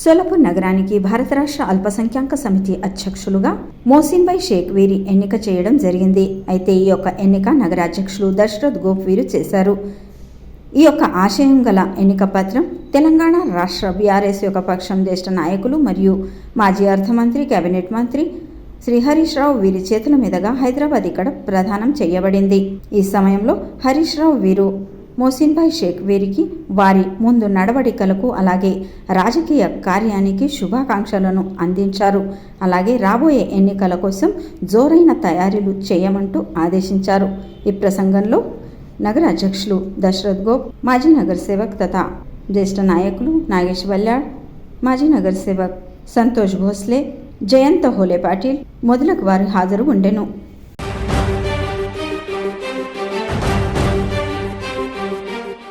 సోలాపూర్ నగరానికి భారత రాష్ట్ర అల్పసంఖ్యాక సమితి అధ్యక్షులుగా మోసిన్ భాయ్ షేక్ వీరి ఎన్నిక చేయడం జరిగింది. అయితే ఈ యొక్క ఎన్నిక నగర అధ్యక్షులు దశరథ్ గోప్ వీరు చేశారు. ఈ యొక్క ఆశయం గల ఎన్నిక పత్రం తెలంగాణ రాష్ట్ర బీఆర్ఎస్ యొక్క పక్షం జ్యేష్ఠ నాయకులు మరియు మాజీ అర్థమంత్రి కేబినెట్ మంత్రి శ్రీ హరీష్ రావు వీరి చేతుల మీదుగా హైదరాబాద్ ఇక్కడ ప్రదానం చేయబడింది. ఈ సమయంలో హరీష్ రావు వీరు మోసిన్ భాయ్ షేక్ వీరికి వారి ముందు నడవడికలకు అలాగే రాజకీయ కార్యానికి శుభాకాంక్షలను అందించారు. అలాగే రాబోయే ఎన్నికల కోసం జోరైన తయారీలు చేయమంటూ ఆదేశించారు. ఈ ప్రసంగంలో నగర అధ్యక్షులు దశరథ్ గోప్, మాజీ నగర సేవక్ తథా జ్యేష్ఠ నాయకులు నాగేష్ వల్యాడ్, మాజీ నగర సేవక్ సంతోష్ భోస్లే, జయంత హోలే పాటిల్ మొదలగు వారు హాజరు ఉండెను.